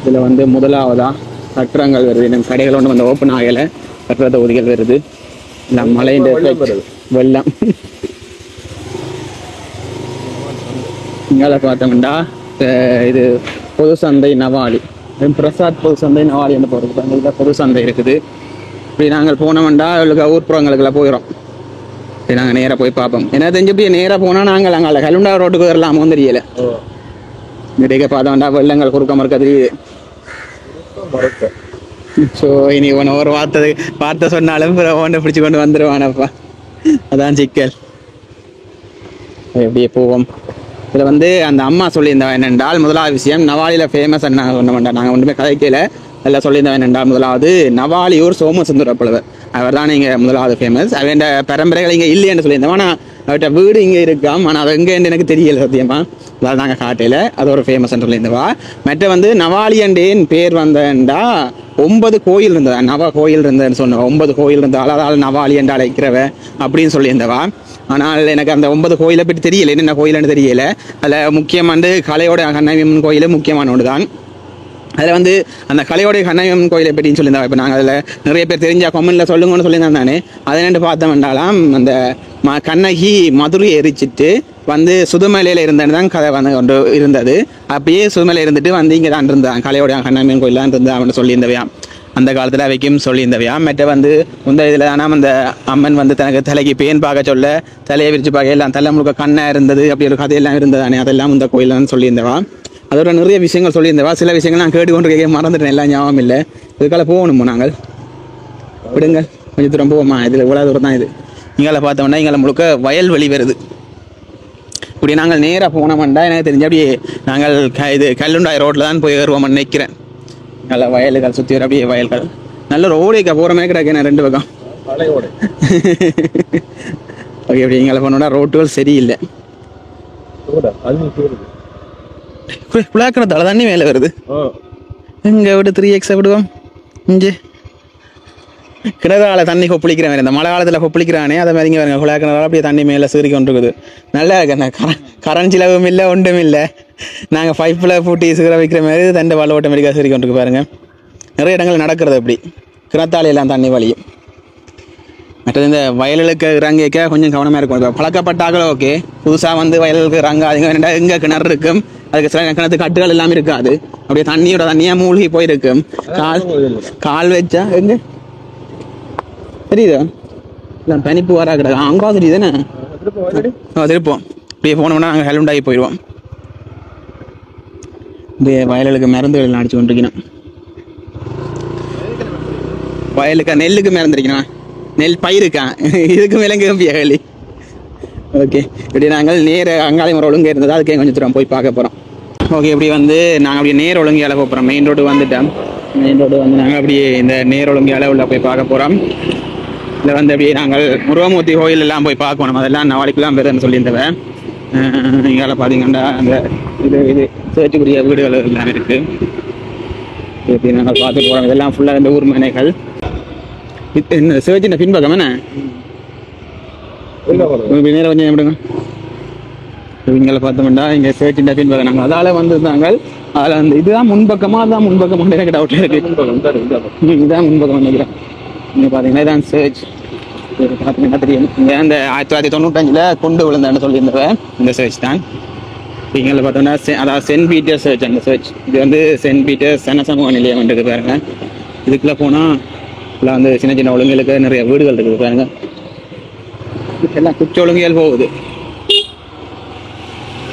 இதில் வந்து முதலாவதா கட்டுறங்கள் வருது. நம்ம கடைகள் ஒன்று வந்து ஓப்பன் ஆகலை, கட்டுற தொகுதிகள் வருது. இல்லை மழையின் வெள்ளம். இங்கால பார்த்தோம்னா இது பொது சந்தை நவாலி, பிரசாத் பொது சந்தை நவாலி என்று போகிறது. அங்கே பொது சந்தை இருக்குது. இப்படி நாங்கள் போனோம்டா இவளுக்கு ஊர்ப்புறங்களுக்கெல்லாம் போயிடும். இப்படி நாங்கள் நேராக போய் பார்ப்போம். என்ன தெரிஞ்சு இப்படி நேராக போனால் நாங்கள் அங்கே கலுண்டா ரோட்டுக்கு வரலாமோ தெரியல. இடையே பார்த்தோம்டா வெள்ளங்கள் குறுக்க மறுக்க தெரியுது. ஸோ இனி ஒன்று ஒரு வார்த்தை சொன்னாலும் ஒன்றை பிடிச்சி கொண்டு வந்துடுவானப்பா, அதான் சிக்கல். எப்படியே போவோம். இதில் வந்து அந்த அம்மா சொல்லியிருந்தவன் என்னென்றால், முதலாவது விஷயம் நவாலியில் ஃபேமஸ் என்ன ஒன்று வேண்டாம், நாங்கள் ஒன்றுமே கதைக்கல. எல்லாம் சொல்லியிருந்தவன் என்னென்றால், முதலாவது நவாலியூர் சோமசுந்தர புலவர், அவர் தான் இங்கே முதலாவது ஃபேமஸ். அவன் பரம்பரைகள் இங்கே இல்லைன்னு சொல்லியிருந்தோம். ஆனால் அவர்கிட்ட வீடு இங்கே இருக்காம், ஆனால் அது எங்கேன்னு எனக்கு தெரியல சத்தியமாக. அதாவது நாங்கள் காட்டையில் அது ஒரு ஃபேமஸ்ன்னு சொல்லியிருந்தவா. மற்ற வந்து நவாலியண்டேன் பேர் வந்தேன்டா 9 கோயில் இருந்ததா, நவ கோயில் இருந்ததுன்னு சொன்னவா. 9 கோயில் இருந்தால் அதால் நவாலியண்டா அழைக்கிறவ அப்படின்னு சொல்லியிருந்தவா. ஆனால் எனக்கு அந்த 9 கோயிலை பற்றி தெரியல, என்னென்ன கோயிலுன்னு தெரியல. அதில் முக்கியமான கலையோட கண்ணகியம்மன் கோயில் முக்கியமான ஒன்று தான். அதில் வந்து அந்த கலையோடைய கண்ணகியம்மன் கோயிலை பற்றின்னு சொல்லியிருந்தா. இப்போ நாங்கள் அதில் நிறைய பேர் தெரிஞ்சா கமெண்ட்டில் சொல்லுங்கன்னு சொல்லியிருந்தேன் நானே. அதை நின்று பார்த்தோம்னாலாம் அந்த கண்ணகி மதுரையை எரிச்சிட்டு வந்து சுதுமலையில் இருந்தது தான் கதை வந்து ஒன்று இருந்தது. அப்பயே சுதுமலையில் இருந்துட்டு வந்து இங்கே தான் இருந்தான், கலையோடைய கண்ணாமியன் கோயில் தான் இருந்தான் அவனு சொல்லியிருந்தவையாம். அந்த காலத்தில் அவைக்கும் சொல்லியிருந்தவையாம். மற்ற வந்து இந்த இதில் ஆனால் அந்த அம்மன் வந்து தனக்கு தலைக்கு பேன் பார்க்க சொல்ல தலையை விரிச்சு பார்க்க எல்லாம் தலை முழுக்க கண்ணாக இருந்தது, அப்படி ஒரு கதையெல்லாம் இருந்ததானே, அதெல்லாம் இந்த கோயில் தான் சொல்லியிருந்தவா. அதோட நிறைய விஷயங்கள் சொல்லியிருந்தவா. சில விஷயங்கள் நான் கேட்டுக்கொண்டு கேட்க மறந்துட்டேன், எல்லாம் ஞாபகம் இல்லை. இதுக்கால போகணுமோ நாங்கள் விடுங்க, கொஞ்சம் தூரம் போவோமா, இதில் இவ்வளோ தூரம் தான். இது இங்கே பார்த்தோம்னா இங்கே முழுக்க வயல்வெளி வருது. இப்படி நாங்கள் நேராக போனோம்டா எனக்கு தெரிஞ்ச அப்படியே நாங்கள் இது கல்லுண்டாய் ரோட்டில் தான் போய் ஏறுவோம்னு நினைக்கிறேன். நல்ல வயல்கள் சுற்றி வர அப்படியே வயல்கள், நல்ல ரோடுக்கா போகிற மாதிரி கிடக்கேன் ரெண்டு பக்கம். ஓகே, இப்படி இங்கே போனோம்னா ரோட்டுகள் சரியில்லை. புழாக்கிறதால தண்ணி மேலே வருது. இங்கே விட்டு 3x விடுவோம். இங்கே கிணறால தண்ணி கொப்பளிக்கிற மாதிரி, இந்த மழை காலத்தில் கொப்பளிக்கிறானே அதை மாதிரி இங்கே வருங்க. குழாக்கிறதால அப்படியே தண்ணி மேலே சீறி கொண்டு இருக்குது. நல்லா இருக்கு. கரண்ட் செலவும் இல்லை, ஒன்றும் இல்லை. நாங்கள் பைப்பில் பூட்டி சீர வைக்கிற மாதிரி தண்டை வாழ ஆட்டோமேட்டிக்காக சீறி கொண்டு பாருங்க. நிறைய இடங்கள் நடக்கிறது அப்படி, கிணத்தாலையெல்லாம் தண்ணி வலியும். மற்றது இந்த வயலுக்கு இறங்கிக்க கொஞ்சம் கவனமாக இருக்கும். இப்போ பழக்கப்பட்டாக்களோ ஓகே, புதுசாக வந்து வயலுக்கு இறங்காதீங்க. ரெண்டா எங்கே கிணறு இருக்கும், அதுக்கு சில கிணத்து கட்டுகள் எல்லாம் இருக்காது, அப்படியே தண்ணியோட தண்ணியாக மூழ்கி போயிருக்கும். கால் வச்சா எங்க தெரியுதா, இல்லை பனிப்பு வரா கிடக்கு அங்கா தெரியுதுன்னு திருப்போம். இப்படியே போனோம்னா நாங்கள் ஹெலுண்டாகி போயிடுவோம். இப்படியே வயலுக்கு மருந்துகள் எல்லாம் அடிச்சு கொண்டிருக்கணும். வயலுக்கா நெல்லுக்கு மறந்துருக்கணும், நெல் பயிருக்கா, இதுக்கு மேலே கேள்வி. ஓகே, இப்படி நாங்கள் நேர அங்காளி முறை ஒழுங்கு இருந்தது, அதுக்கே கொஞ்சம் தூரம் போய் பார்க்க போகிறோம். ஓகே, இப்படி வந்து நாங்கள் அப்படியே நேர் ஒழுங்கையால் போகிறோம். மெயின் ரோடு வந்துட்டோம். மெயின் ரோடு வந்து நாங்கள் அப்படியே இந்த நேர் ஒழுங்கையால் உள்ள போய் பார்க்க போகிறோம். இதில் வந்து அப்படியே நாங்கள் முருகமூர்த்தி கோயில் எல்லாம் போய் பார்க்கணும். அதெல்லாம் நாளைக்கெல்லாம் வருதுன்னு சொல்லியிருந்தவன். இங்கே பார்த்தீங்கன்னா அந்த இது சேர்த்துக்குரிய வீடுகள் எல்லாம் இருக்குது. இப்படி நாங்கள் பார்த்துட்டு போகிறோம். இதெல்லாம் ஃபுல்லாக இந்த ஊர் மனைகள். என்ன சேர்ச்சின் பின்பக்கம் என்ன நேரம் கொஞ்சம் எப்படிங்க இவங்களை பார்த்தோம்னா இங்கே சேர்ச்சின் பின்பக்கம் நாங்கள் அதால் வந்துருந்தாங்க. அதில் அந்த இதுதான் முன்பக்கமாக, அதுதான் முன்பக்கம் எனக்கு டவுட்டில் இருக்குது. இதுதான் முன்பக்கம் நினைக்கிறேன். இங்கே பார்த்தீங்கன்னா இதான் சர்ச். பார்த்தீங்கன்னா தெரியும், இங்கே அந்த 1995 கொண்டு விழுந்தான்னு சொல்லியிருந்தவன் இந்த சர்ச் தான். இங்கே பார்த்தோம்னா அதாவது சென்ட் பீட்டர் சர்ச். அந்த சர்ச் இது வந்து சென்ட் பீட்டர் சனசமூக நிலையம் இருக்குது பாருங்க. இதுக்குள்ளே போனால் இல்லை வந்து சின்ன சின்ன ஒழுங்குகளுக்கு நிறைய வீடுகள் இருக்குது பாருங்க. எல்லாம் குச்சி ஒழுங்கியல் போகுது.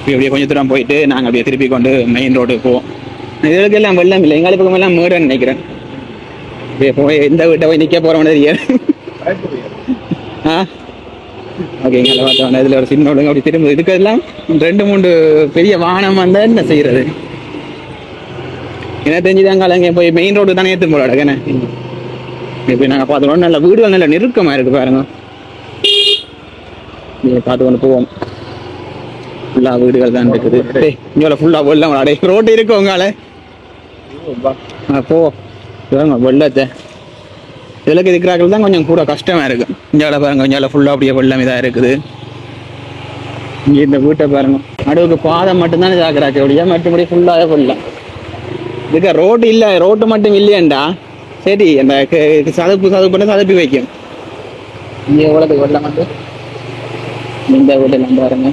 அப்படியே கொஞ்சம் தூரம் போயிட்டு நாங்கள் அப்படியே திருப்பி கொண்டு மெயின் ரோடு போவோம். இதுக்கு எல்லாம் வெள்ளம் இல்லை, எங்களுக்கு பக்கம் எல்லாம் மேடுன்னு நினைக்கிறேன். அப்படியே போய் எந்த வீட்டை போய் நிற்க போகிற மாதிரி ஓகே. எங்களை பார்த்தோம் இதில் ஒரு சின்ன ஒழுங்கு அப்படி திரும்ப இதுக்கெல்லாம் 2-3 பெரிய வாகனம் வந்தால் என்ன செய்யறது? என்ன தெரிஞ்சுதாங்க அங்கே போய் மெயின் ரோடு தானே ஏற்று போல என்ன. இப்போ நாங்கள் பார்த்தோம் நல்ல வீடுகள் நல்ல நெருக்கமாக இருக்குது பாருங்க. பார்த்து கொண்டு போவோம். ஃபுல்லாக வீடுகள் தான் இருக்குது. இங்கே ஃபுல்லாக வெள்ளம் அடே ரோட்டு இருக்கு உங்களால் போ வெள்ளத்தை. இதில் இருக்கிறார்கள் தான் கொஞ்சம் கூட கஷ்டமாக இருக்குது. இங்கே பாருங்க, இங்கே ஃபுல்லாக அப்படியே வெள்ளம் இதாக இருக்குது. இங்கே இந்த வீட்டை பாருங்க, நடுவுக்கு பாதை மட்டும்தான் இதாக்குறாச்சு. அப்படியே மற்றபடி ஃபுல்லாக வெள்ளம். இதுக்கு ரோடு இல்லை, ரோட்டு மட்டும் இல்லையாண்டா சரி அந்த சதுப்புன்னு சதுப்பி வைக்கும். இங்கே எவ்வளோது வெள்ளம் வந்து இந்த வீடெல்லாம் பாருங்க.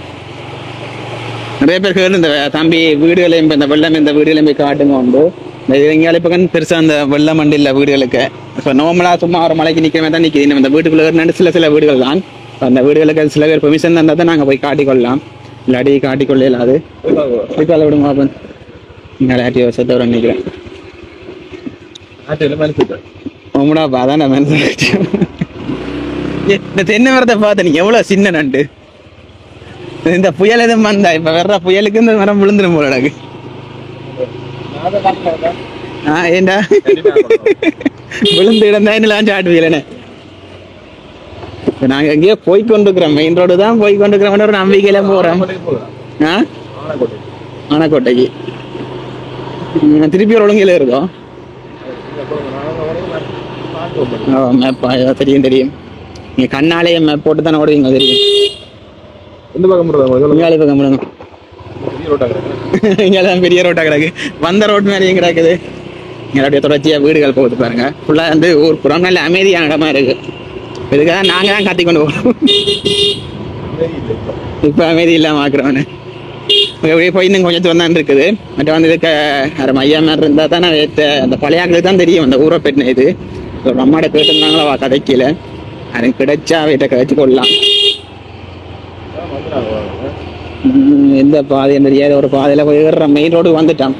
நிறைய பேர் கேட்டு இந்த தம்பி வீடுகளையும் இந்த வெள்ளம் இந்த வீடுகளையும் போய் காட்டுங்க உண்டு. இந்த எங்கேயாலும் இப்போ பெருசாக அந்த வெள்ளம் மண்டி இல்லை வீடுகளுக்கு. இப்போ நார்மலாக சும்மா ஒரு மலைக்கு நிற்கிற மாதிரி தான் நிற்கிது. இந்த வீட்டுக்குள்ளே சில வீடுகள் தான். அந்த வீடுகளுக்கு சில பேர் பெர்மிஷன் தந்தால் தான் நாங்கள் போய் காட்டிக்கொள்ளலாம், இல்லாட்டி காட்டிக்கொள்ள இல்லாது. இப்போ அதை விடுங்க அப்போ நீங்கள் ஆட்டி வருஷத்தை வர நினைக்கிறேன். உங்கடாப்பா அதான் நான் மனசில் இந்த தென்னை மரத்தை பார்த்து நீ எவ்வளோ சின்ன நண்டு. இந்த புயல் எதுவும் வந்தா இப்ப வர்ற புயலுக்கு இந்த மரம் விழுந்துடும் போல எனக்கு. ஏண்டா விழுந்து இடந்தா என்னெல்லாம் சாட்டுவீங்களே. நாங்க எங்கேயோ போய்கொண்டிருக்கிறோம், மெயின் ரோடு தான் போய்கொண்டிருக்கிறோம். ஒரு நம்பிக்கையில போறோம். ஆனக்கோட்டைக்கு திருப்பி ஒரு ஒழுங்கையில இருக்கோம். மேப் தெரியும் தெரியும். நீங்க கண்ணாலேயே மேப் போட்டு தானே ஓடுவீங்க தெரியும். எந்த பக்கம் பக்கம் இங்கெல்லாம் பெரிய ரோட்டா கிடக்கு. வந்த ரோட் மேலேயும் கிடக்குது. இங்கே அப்படியே தொடர்ச்சியா வீடுகள் போகுது பாருங்க. ஃபுல்லா வந்து ஊர் புறம் நல்ல அமைதியான இடமா இருக்கு. இதுக்காக நாங்க தான் கத்தி கொண்டு போறோம். இப்ப அமைதி இல்லாம ஆக்குறவனு இப்படியே போய் இன்னும் கொஞ்சம் தூரம் தான் இருக்குது. மற்ற வந்து இதுக்கு அரை மையா மாதிரி இருந்தா தான் நான் அந்த பழையாக்களுக்கு தான் தெரியும் அந்த ஊரை பெண்ணு. இது ஒரு அம்மாட கேட்டிருந்தாங்களா வா கதைக்கல, அது கிடைச்சா வீட்டை கதைச்சு கொள்ளலாம். எந்த பாதைன்னு தெரியாது, ஒரு பாதையில போய் மெயின் ரோடு வந்துட்டான்.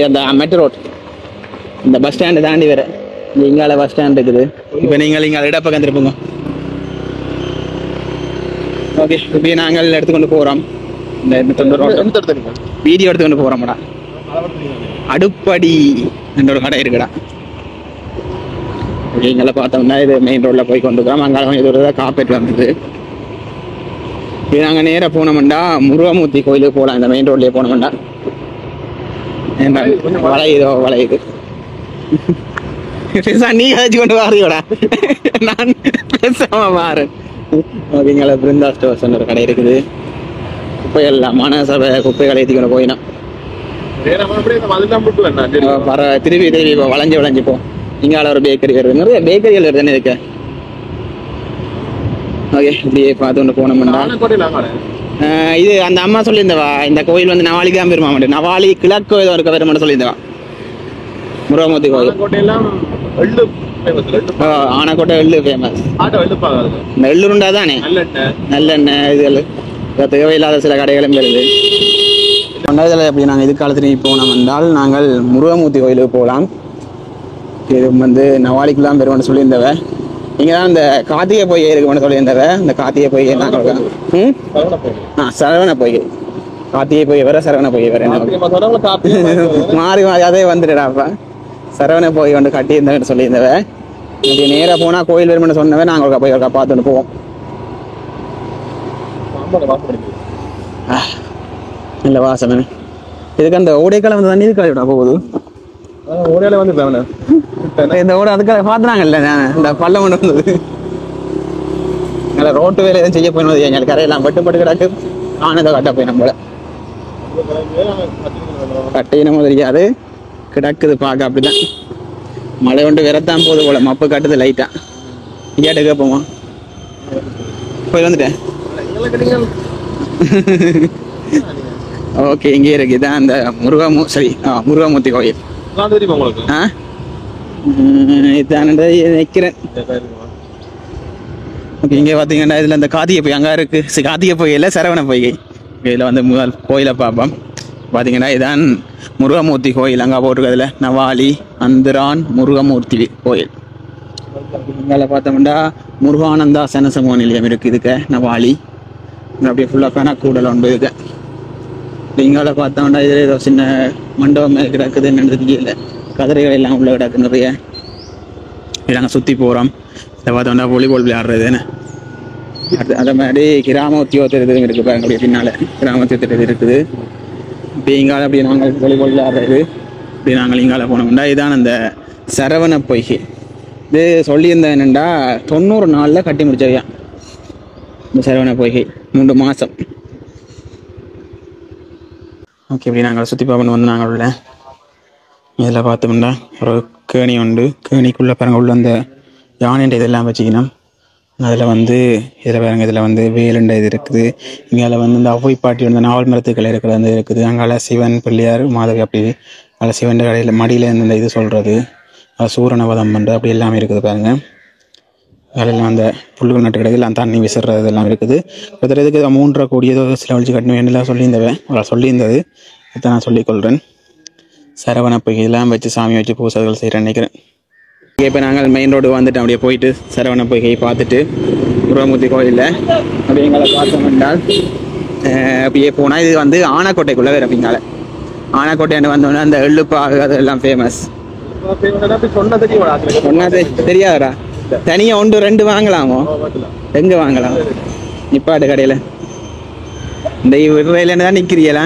அந்த மெட்ரோ ரோட் இந்த பஸ் ஸ்டாண்டு தாண்டி வேற இங்கால பஸ் ஸ்டாண்ட் இருக்குது. இப்போ நீங்கள் இங்கே இடப்பக்கம் திருப்புங்க. ஓகே, இப்போ நாங்கள் எடுத்துக்கொண்டு போகிறோம். இந்த வீடியோ எடுத்துக்கொண்டு போகிறோம்டா. அடுப்படி என்ற ஒரு கடை இருக்குடா. இங்கே பார்த்தோம்னா இது மெயின் ரோட்ல போய் கொண்டு போகிறோம். அங்கே இது ஒரு காப்பேட் வந்தது. இது நாங்கள் நேராக போனோம்டா முருகமூர்த்தி கோயிலுக்கு போகலாம். இந்த மெயின் ரோட்லேயே போனோம்டா. வளையுதோ வளையுது நீ கழிச்சு கொண்டு வாரியோடா, நான் பேசாம மாறேன். ஓகேங்களா, பிருந்தா ஸ்டோர்ஸ் ஒரு கடை இருக்குது. குப்பைகள் மனசபை குப்பைகளை ஏற்றி கொண்டு போயினா திருப்பி திருப்பி வளைஞ்சு போ. இங்கால ஒரு பேக்கரி வருது, நிறைய பேக்கரிகள் வருதுன்னு இருக்கு. ஓகே, இப்படியே பார்த்து கொண்டு போனோம்னா இது அந்த அம்மா சொல்லியிருந்தவா இந்த கோயில் வந்து நவாலிக்கு தான் பெருமா மாட்டேன். நவாலி கிழக்கு ஏதோ இருக்க பெருமாட்ட சொல்லியிருந்தவா. முருகமூர்த்தி கோயில் ஆனக்கோட்டை எள்ளு ஃபேமஸ். இந்த எள்ளுருண்டா தானே நல்லெண்ணெய் இதுகள் தேவையில்லாத சில கடைகளும் வருது. கொண்டாதில் எப்படி நாங்கள் இது காலத்துலேயும் போனோம் என்றால் நாங்கள் முருகமூர்த்தி கோயிலுக்கு போகலாம். இது வந்து நவாலிக்குலாம் பெருமான்னு சொல்லியிருந்தவ. இங்கே தான் இந்த கார்த்திகை பொய்கை இருக்குன்னு சொல்லியிருந்தவ. இந்த கார்த்திகை பொய்கை சரவண பொய்கை, கார்த்திகை பொய்கை வேற சரவண பொய்கை வேற மாறி மாறி அதே வந்துடுடாப்பா. சரவண பொய்கை கொண்டு கட்டியிருந்தவன்னு சொல்லியிருந்தவ. இப்படி நேராக போனால் கோயில் வரும்னு சொன்னவ. நாங்கள் போய் ஒருக்கா பார்த்துட்டு போவோம். இல்லை வாசமே இதுக்கு அந்த ஓடைக்காலம் வந்து தண்ணி இதுக்காக போகுது. ஓடையில வந்து இந்த ஓடை அதுக்காக பார்த்துனாங்கல்ல. இந்த பள்ளம் கொண்டு வந்தது ரோட்டு வேலை எதுவும் செய்ய போயினது. எங்களுக்கு கரையெல்லாம் பட்டு கிடக்கு. ஆனதை கட்ட போய் நம்மள கட்டினமும் தெரியாது கிடக்குது பார்க்க. அப்படிதான் மழை கொண்டு விரத்தான் போகுது போல. மப்பு கட்டுது லைட்டா. இங்கேட்டு கேட்போமா? போய் வந்துட்டேன். ஓகே, இங்கே இருக்கு. இதான் அந்த முருகமூர்த்தி கோயில். இதான் நிற்கிறேன். ஓகே, இங்கே பார்த்தீங்கன்னா இதில் இந்த கார்த்திகை பொய் அங்கே இருக்கு. கார்த்திகை பொய்கையில் சரவண பொய்கை. இதில் வந்து முதல் கோயிலை பார்ப்போம். பார்த்தீங்கன்னா இதான் முருகமூர்த்தி கோயில். அங்கே போட்டிருக்கிறதுல நவாலி அந்திரான் முருகமூர்த்தி கோயில். இங்கே பார்த்தோம்னா முருகானந்தா சனசமூக நிலையம் இருக்குது. இதுக்கு நவாலி அப்படியே ஃபுல்லாக காண கூடல் ஒன்று இருக்கு. இங்கால பார்த்தோம்னா இதில் ஏதோ சின்ன மண்டபம் கிடக்குதுன்னு தெரியல. கதிரைகள் எல்லாம் உள்ள கிடக்கு நிறைய. நாங்கள் சுற்றி போகிறோம். இதை பார்த்தோம்னா வாலிபால் விளையாடுறதுன்னு. அதே மாதிரி கிராம உத்தியோகத்திற்கு இருக்குது பாருங்க. அப்படியே பின்னால் கிராம உத்தியோகத்திற்கு இருக்குது. இப்படி இங்கால அப்படி நாங்கள் வாலிபால் விளையாடுறது. இப்படி நாங்கள் இங்கால போனோம்னா இதுதான் அந்த சரவண பொய்கை. இது சொல்லியிருந்தேன் என்னென்னா 90 நாளில் கட்டி முடிச்சவையா இந்த சரவண பொய்கை. 3 மாதம். ஓகே, இப்படி நாங்கள் சுற்றி பார்ப்போம் வந்து நாங்கள் உள்ள இதில் பார்த்தோம்னா ஒரு கேணி உண்டு. கேணிக்குள்ளே பாருங்கள் உள்ள அந்த யானைன்ற இதெல்லாம் வச்சுக்கணும். அதில் வந்து இதில் பாருங்கள் இதில் வந்து வேலுண்ட இது இருக்குது. இங்கே வந்து இந்த அவ்வை பாட்டி வந்து நாவல் மரத்துக்கள் இருக்கிறது அந்த இருக்குது. அங்கால சிவன் பிள்ளையார் மாதவி அப்படி அதில் சிவன் கடையில் மடியில் இந்த இது சொல்கிறது சூரணவதம் பண்ணுறது அப்படி எல்லாமே இருக்குது பாருங்கள். அதில் அந்த புல்லுகள் நட்டு கிடையாது எல்லாம் தண்ணி விசிறது எல்லாம் இருக்குது. ஒருத்தர் இதுக்கு 3.5 கோடி ஏதோ சில வச்சு கட்டணும் என்னெல்லாம் சொல்லியிருந்தது. இதை நான் சொல்லிக்கொள்கிறேன். சரவண பொய்கை இதெல்லாம் வச்சு சாமி வச்சு பூசைகள் செய்கிறேன் நினைக்கிறேன். இப்போ நாங்கள் மெயின் ரோடு வந்துட்டு அப்படியே போயிட்டு சரவண பொய்கையை பார்த்துட்டு முருகமூர்த்தி கோயிலில் அப்படி எங்களை பார்த்தோம் என்றால் அப்படியே போனால் இது வந்து ஆனக்கோட்டைக்குள்ளே வேறு. அப்படிங்கால ஆனக்கோட்டையாண்டு வந்தோன்னா அந்த எள்ளுப்பாகு அதெல்லாம் ஃபேமஸ். சொன்னது தெரியாதரா? தனியாக 1-2 வாங்கலாமோ? எங்கே வாங்கலாம்? நிப்பாட்டு கடையில் இந்த விடுறையில தான் நிற்கிறீங்களா?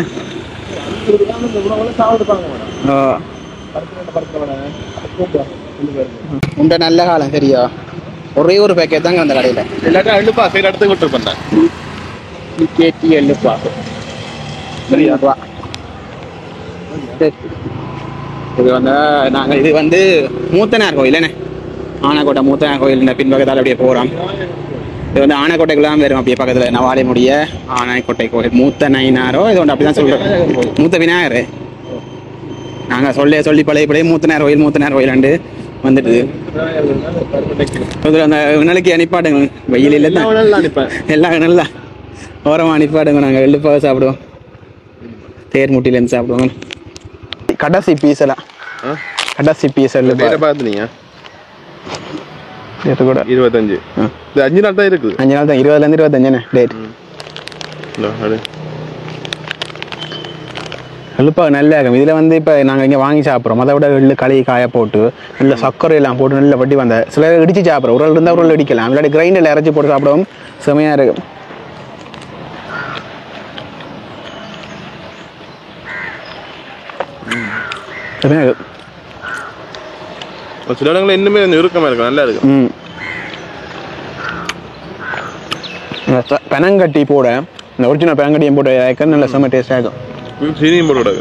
உண்ட நல்ல காலம் சரியா? ஒரே ஒரு பேக்கெட் தாங்க அந்த கடையில். இல்லாட்டா எள்ளுப்பா சைடு எடுத்து விட்டுருப்பேன். கேட்டி எள்ளுப்பா சரியா? இது வந்து நாங்கள் இது வந்து மூத்தனார் கோயில் என்ன ஆனைக்கோட்டை மூத்த கோயில் பின்பக்கத்தால் அப்படியே போகிறோம். இது வந்து ஆனைக்கோட்டைக்குலாம் வரும் அப்படியே பக்கத்தில் நவாலிமுடிய ஆனைக்கோட்டை கோயில் மூத்த நயினாரோ இது ஒன்று அப்படி தான் சொல்கிறோம். மூத்த விநாயகர் நாங்கள் சொல்லி பழைய மூத்தனார் கோயில் ரெண்டு வந்துட்டு அந்த வினலுக்கு அனுப்பாடுங்க. வெயில் இல்லை எல்லாம் நல்லா ஓரமாக அனுப்பாடுங்க. நாங்கள் வெள்ளுப்பாக சாப்பிடுவோம். தேர் முட்டிலேருந்து சாப்பிடுவோம். கடைசி பீஸ் எல்லாம் கடைசி பீஸ் எல்லாம் பார்த்துனீங்க கூட 25 5 நாள் தான் இருக்குது. 5 நாள் தான் 20லேருந்து 25 டேட். எள்ளுப்பாக நல்லா இருக்கும். இதில் வந்து இப்போ நாங்கள் இங்கே வாங்கி சாப்பிட்றோம். அதை விட எள்ளு களி காய போட்டு நல்ல சர்க்கரை எல்லாம் போட்டு நல்ல வட்டி வந்த சில இடிச்சு சாப்பிட்றோம். உரல் இருந்தால் உரல் இடிக்கலாம், இல்லாட்டி கிரைண்டரில் இறச்சி போட்டு சாப்பிடவும் செமையாக இருக்கும். சில இடங்கள் இன்னுமே இறுக்கமாக இருக்கும், நல்லா இருக்கும். பெனங்கட்டி போட இந்த ஒரிஜினல் பெனங்கட்டியும் போட்டு நல்ல செம்ம டேஸ்டாக இருக்கும். சீனியும் போட்டு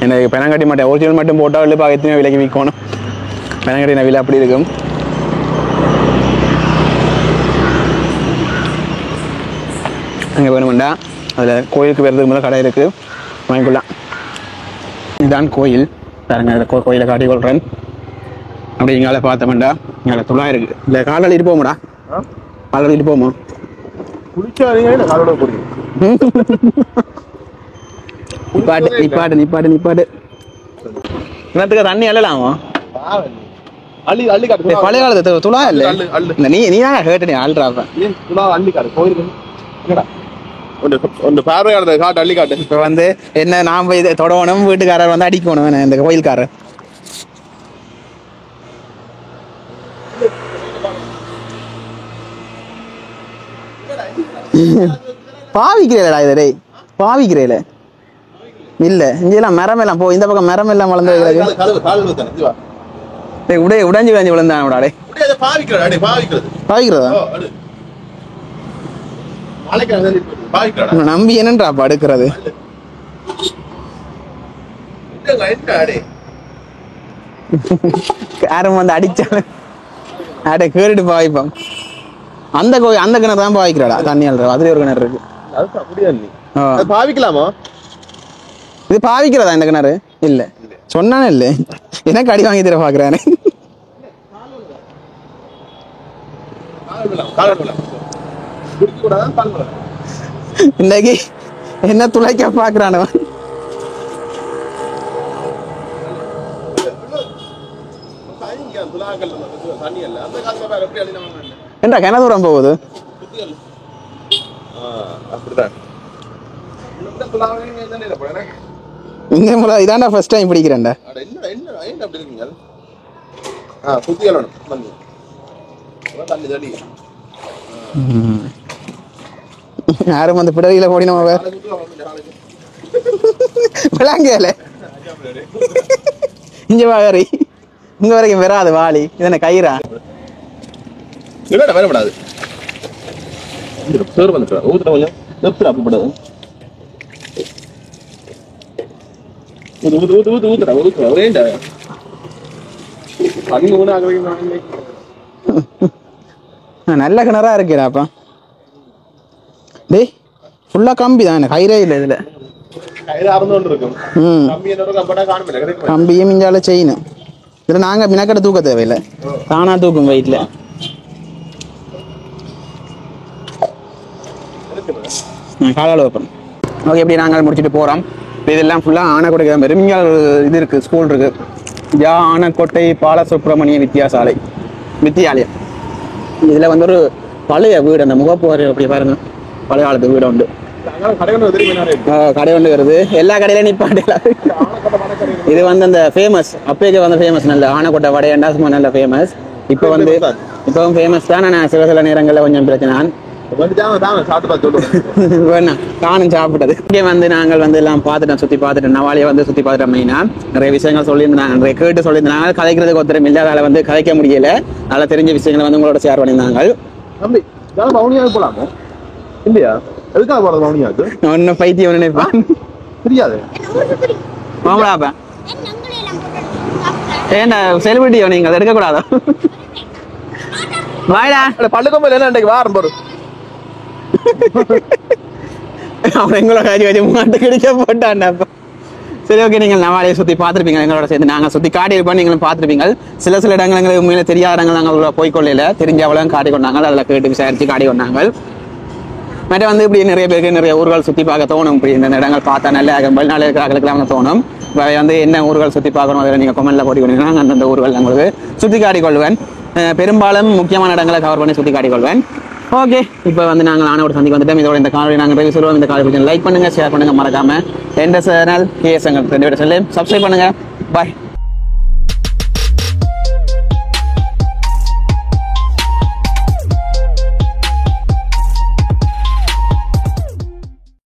எனக்கு பெனங்கட்டி மட்டும் ஒரிஜினல் மட்டும் போட்டால் இல்லை எத்தனை விலைக்கு விற்கணும். பெனங்கட்டின விலை அப்படி இருக்கும். அங்கே வேணுமெண்டா அதில் கோயிலுக்கு வரதுக்கு முதல்ல கடை இருக்குது, வாங்கிக்கொள்ளலாம். இதுதான் கோயில் பாருங்க. கோயிலை காட்டிக்கொள்கிறேன். அப்படி இங்கால பார்த்தோம்டா இங்கே துளா இருக்குது. இல்லை காலையில் இருப்போம்டா, காலையில் இருப்போமா நிப்பாட்டு இன்னத்துக்கு தண்ணி அள்ளலாமா? பழைய காலத்து துளா இல்ல நீ தான் கேட்டு ஆள்றாப்ப இப்ப வந்து என்ன நாம இதை தொடவணும், வீட்டுக்காரர் வந்து அடிக்கணும் இந்த கோயில்காரர். பாவிக்கிறேடா இதே பாவிக்கிறேல இல்ல இங்கெல்லாம் மரம் எல்லாம் இந்த பக்கம் மரம் எல்லாம் வளர்ந்து உடைஞ்சு காஞ்சி விழுந்தானே பாவிக்கிறதா நம்பி என்னன்றாப்பா அடுக்கிறது. யாரும் வந்து அடிச்சாலும் அட கேட்டுட்டு பாவிப்பான். அந்த கோயில் அந்த கிணறு தான் பாவிக்கிறாடா தண்ணி அல்ற அதுல ஒரு கிணறு இருக்கு. பாவிக்கலாமா? இது பாவிக்கிறதா இந்த கிணறு? இல்ல சொன்னானே இல்ல எனக்கு அடி வாங்கி தர பாக்குறானே. இன்னைக்கு என்ன துளைக்க பாக்குறானவன். என்ன கிணறு தூரம் போகுது? இந்த முறை இதாண்டா ஃபர்ஸ்ட் டைம் பிடிக்கிறேன்டா. யாரும் அந்த பிடரியில போடினோம் விளாங்கல இங்க வாரி இங்க வரைக்கும் வராது வாளி. இதனை கயிறா வரப்படாது கொஞ்சம் அப்படிப்படாது. நல்ல கிணறா இருக்கிறாப்பா. டேய் ஃபுல்லா கம்பி தான், கயிறே இல்லை இதுல. கம்பியும் இஞ்சால செயின். இதுல நாங்க மினக்கடை தூக்க தேவையில்லை, தானா தூக்கும் வெயிட்ல. காலால் வைப்போம். ஓகே இப்படி நாங்கள் முடிச்சுட்டு போகிறோம். இதெல்லாம் ஃபுல்லாக ஆனைக்கோட்டை பெருமையாக இது இருக்குது, ஸ்கூல் இருக்குது. ஆனைக்கோட்டை பாலசுப்ரமணிய வித்தியாலயம். இதில் வந்து ஒரு பழைய வீடு, அந்த முகப்போர் அப்படி பாருங்க, பழைய காலத்து வீடு உண்டு. கடை ஒன்று வருது, எல்லா கடையிலும் நிப்பாட்டில. இது வந்து அந்த ஃபேமஸ் அப்பேஜ் வந்து ஃபேமஸ், நல்ல ஆனைக்கோட்டை வடையண்டா சும்மா நல்ல ஃபேமஸ். இப்போ வந்து இப்போவும் ஃபேமஸ் தான். நான் சில நேரங்களில் கொஞ்சம் பிரச்சனை காணும் சாப்பிட்டது. இங்கே வந்து நாங்கள் வந்து எல்லாம் பார்த்துட்டோம், சுற்றி பார்த்துட்டோம். நவாலியை வந்து சுற்றி பார்த்துட்டோம். மெயினாக நிறைய விஷயங்கள் சொல்லியிருந்தாங்க, நிறைய கேட்டு சொல்லியிருந்தாங்க. கதைக்கிறதுக்கு ஒருத்தரும் இல்லை, அதில் வந்து கதைக்க முடியல. அதில் தெரிஞ்ச விஷயங்களை வந்து உங்களோட ஷேர் பண்ணியிருந்தாங்க. போலாமோ இல்லையா? எதுக்காக போறது மௌனியாக்கு? ஒன்னும் பைத்தியம் நினைப்பான் தெரியாது. மாமலாப்பா ஏன்னா செலிபிரிட்டியோ நீங்கள் அதை எடுக்கக்கூடாதோ? வாடா பள்ளிக்கொம்பையில் என்ன இன்றைக்கு வாரம் போடு அவன் எங்களோட காரி வச்சு மாட்டு கிடைக்க போட்டான்டாப்பா. சரி ஓகே, நீங்கள் நவாலையை சுற்றி பார்த்துருப்பீங்க, எங்களோட சேர்ந்து நாங்கள் சுற்றி காட்டியிருப்போம், நீங்களும் பார்த்துருப்பீங்க. சில இடங்கள் எங்களுக்கு உண்மையில தெரியாத இடங்கள் நாங்கள் போய்க்கொள்ளையில தெரிஞ்ச அவ்வளோ காட்டி கொண்டாங்க, அதில் கேட்டு விசாரித்து காட்டி கொண்டாங்க. மற்ற வந்து இப்படி நிறைய பேருக்கு நிறைய ஊர்கள் சுற்றி பார்க்க தோணும். இப்படி இந்த இடங்கள் பார்த்தா நல்ல வெளிநாடு இருக்கிறாங்களுக்குலாம் தோணும். வந்து என்ன ஊர்கள் சுற்றி பார்க்கணும் அதில் நீங்கள் கமெண்ட்ல போட்டி கொண்டீங்கன்னா அந்தந்த ஊர்கள் உங்களுக்கு சுற்றி காட்டிக்கொள்வேன். பெரும்பாலும் முக்கியமான இடங்களை கவர் பண்ணி சுற்றி காட்டிக்கொள்வேன். ஓகே, இப்போ வந்து நாங்கள் ஆனோட சந்திக்கு வந்துட்டோம். இதோட இந்த காணொலி நாங்கள் ரிவ்யூ சொல்லுவோம். இந்த காணொலி லைக் பண்ணுங்க, ஷேர் பண்ணுங்க, மறக்காம எந்த சேனல் கேஎஸ் ரெண்டு பேரும் சொல்லி சப்ஸ்கிரைப் பண்ணுங்க. பாய்.